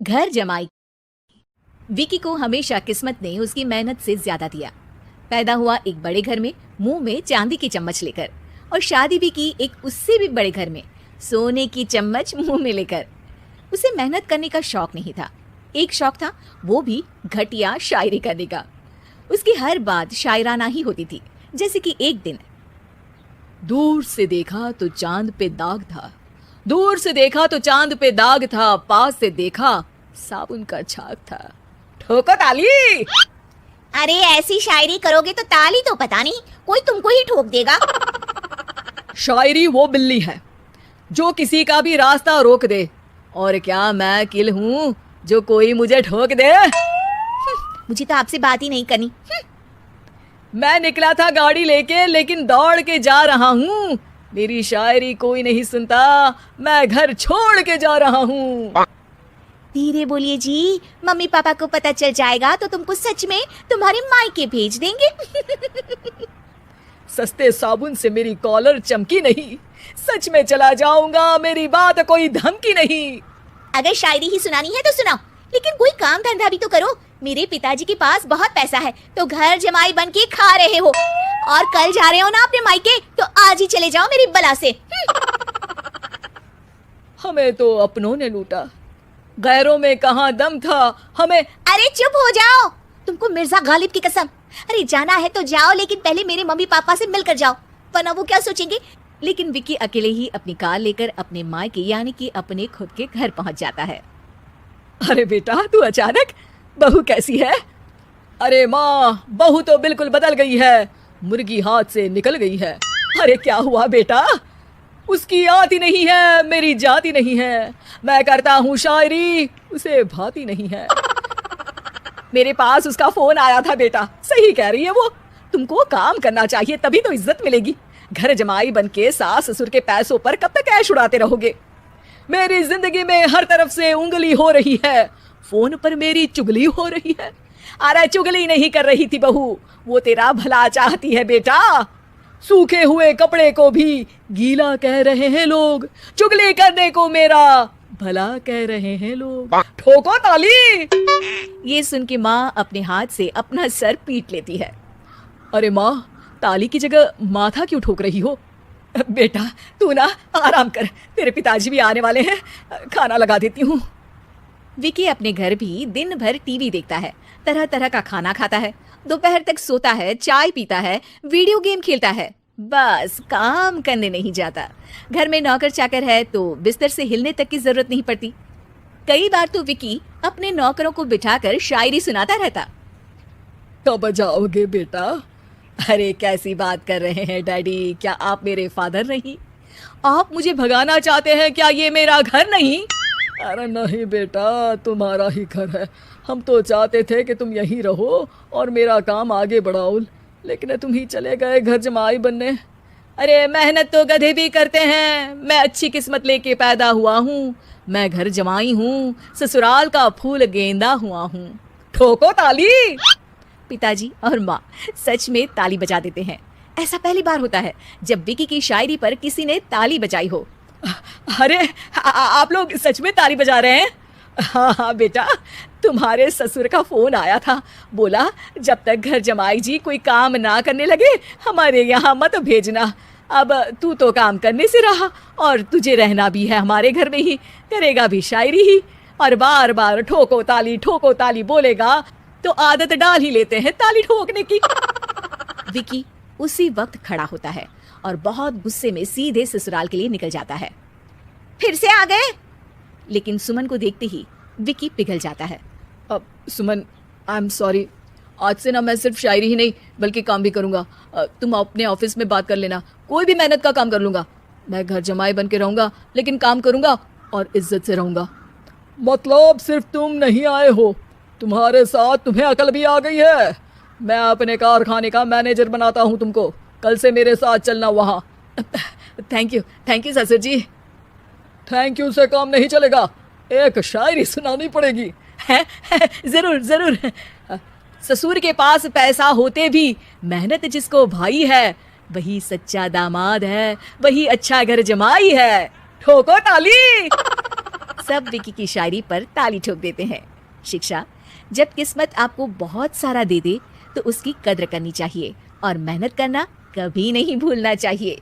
घर जमाई। विकी को हमेशा किस्मत ने उसकी मेहनत से ज्यादा दिया। पैदा हुआ एक बड़े घर में, मुंह में चांदी की चम्मच लेकर, और शादी भी की एक उससे भी बड़े घर में, सोने की चम्मच मुंह में लेकर। उसे मेहनत करने का शौक नहीं था, एक शौक था, वो भी घटिया शायरी करने का। उसकी हर बात शायराना ही होती थी। जैसे कि एक दिन, दूर से देखा तो चांद पे दाग था, दूर से देखा तो चांद पे दाग था, पास से देखा साबुन का छाग था। ठोको ताली। अरे ऐसी शायरी करोगे तो ताली तो पता नहीं, कोई तुमको ही ठोक देगा। शायरी वो बिल्ली है जो किसी का भी रास्ता रोक दे, और क्या मैं किल हूँ जो कोई मुझे ठोक दे। मुझे तो आपसे बात ही नहीं करनी। मैं निकला था गाड़ी लेके, लेकिन दौड़ के जा रहा हूँ। मेरी शायरी कोई नहीं सुनता, मैं घर छोड़ के जा रहा हूँ। धीरे बोलिए जी, मम्मी पापा को पता चल जाएगा तो तुमको सच में तुम्हारे मायके भेज देंगे। सस्ते साबुन से मेरी कॉलर चमकी नहीं, सच में चला जाऊंगा, मेरी बात कोई धमकी नहीं। अगर शायरी ही सुनानी है तो सुनाओ, लेकिन कोई काम धंधा भी तो करो। मेरे पिताजी के पास बहुत पैसा है, तो घर जमाई बन के खा रहे हो, और कल जा रहे हो ना अपने मायके, तो आज ही चले जाओ मेरी बला से। हमें तो अपनों ने लूटा, गैरों में कहाँ दम था हमें। अरे चुप हो जाओ, तुमको मिर्जा गालिब की कसम। अरे जाना है तो जाओ, लेकिन पहले मेरे मम्मी पापा से मिलकर जाओ, वरना वो क्या सोचेंगे। लेकिन विकी अकेले ही अपनी कार लेकर अपने मायके यानी कि अपने खुद के घर पहुंच जाता है। अरे बेटा, तू अचानक, बहू कैसी है? अरे माँ, बहू तो बिल्कुल बदल गई है, मुर्गी हाथ से निकल गई है। अरे क्या हुआ बेटा? उसकी आती नहीं है, मेरी जाती नहीं है, मैं करता हूँ शायरी, उसे भाती नहीं है। मेरे पास उसका फोन आया था बेटा, सही कह रही है वो, तुमको काम करना चाहिए तभी तो इज्जत मिलेगी। घर जमाई बनके सास ससुर के पैसों पर कब तक ऐश उड़ाते रहोगे? मेरी जिंदगी में हर तरफ से उंगली हो रही है, फोन पर मेरी चुगली हो रही है। अरे चुगली नहीं कर रही थी बहू, वो तेरा भला चाहती है बेटा। सूखे हुए कपड़े को भी गीला कह रहे हैं लोग, चुगली करने को मेरा भला कह रहे हैं लोग। ठोको ताली। ये सुन के माँ अपने हाथ से अपना सर पीट लेती है। अरे माँ, ताली की जगह माथा क्यों ठोक रही हो? बेटा तू ना आराम कर, तेरे पिताजी भी आने वाले हैं, खाना लगा देती हूँ। विकी अपने घर भी दिन भर टीवी देखता है, तरह तरह का खाना खाता है, दोपहर तक सोता है, चाय पीता है, वीडियो गेम खेलता है, बस काम करने नहीं जाता। घर में नौकर चाकर है तो बिस्तर से हिलने तक की जरूरत नहीं पड़ती। कई बार तो विकी अपने नौकरों को बिठाकर शायरी सुनाता रहता। कब जाओगे बेटा? अरे कैसी बात कर रहे हैं डैडी, क्या आप मेरे फादर नहीं? आप मुझे भगाना चाहते हैं क्या? ये मेरा घर नहीं। अरे नहीं बेटा, तुम्हारा ही घर है, हम तो चाहते थे कि तुम यहीं रहो और मेरा काम आगे बढ़ाओ, लेकिन तुम ही चले गए घर जमाई बनने। अरे मेहनत तो गधे भी करते हैं, मैं अच्छी किस्मत लेके पैदा हुआ हूँ, मैं घर जमाई हूँ, ससुराल का फूल गेंदा हुआ हूँ। ठोको ताली। पिताजी और माँ सच में ताली बजा देते हैं। ऐसा पहली बार होता है जब विकी की शायरी पर किसी ने ताली बजाई हो। अरे आप लोग सच में ताली बजा रहे हैं? हाँ हाँ बेटा, तुम्हारे ससुर का फोन आया था, बोला जब तक घर जमाई जी कोई काम ना करने लगे हमारे यहाँ मत भेजना। अब तू तो काम करने से रहा और तुझे रहना भी है हमारे घर में ही, करेगा भी शायरी ही, और बार बार ठोको ताली बोलेगा तो आदत डाल ही लेते हैं ताली ठोकने की। विकी उसी वक्त खड़ा होता है और बहुत गुस्से में सीधे ससुराल के लिए निकल जाता है। फिर से आ गए? लेकिन सुमन को देखते ही विकी पिघल जाता है। अब सुमन, आई एम सॉरी, आज से ना मैं सिर्फ शायरी ही नहीं बल्कि काम भी करूंगा। तुम अपने ऑफिस में बात कर लेना, कोई भी मेहनत का काम कर लूंगा। मैं घर जमाई बन के रहूंगा, लेकिन काम करूंगा और इज्जत से रहूंगा। मतलब सिर्फ तुम नहीं आए हो, तुम्हारे साथ तुम्हें अकल भी आ गई है। मैं अपने कारखाने का मैनेजर बनाता हूँ तुमको, कल से मेरे साथ चलना वहाँ। थैंक यू ससुर जी। थैंक यू से काम नहीं चलेगा, एक शायरी सुनानी पड़ेगी। है? जरूर। ससुर के पास पैसा होते भी मेहनत जिसको भाई है, वही सच्चा दामाद है, वही अच्छा घर जमाई है। ठोको ताली। सब विकी की शायरी पर ताली ठोक देते हैं। शिक्षा, जब किस्मत आपको बहुत सारा दे दे तो उसकी कद्र करनी चाहिए और मेहनत करना कभी नहीं भूलना चाहिए।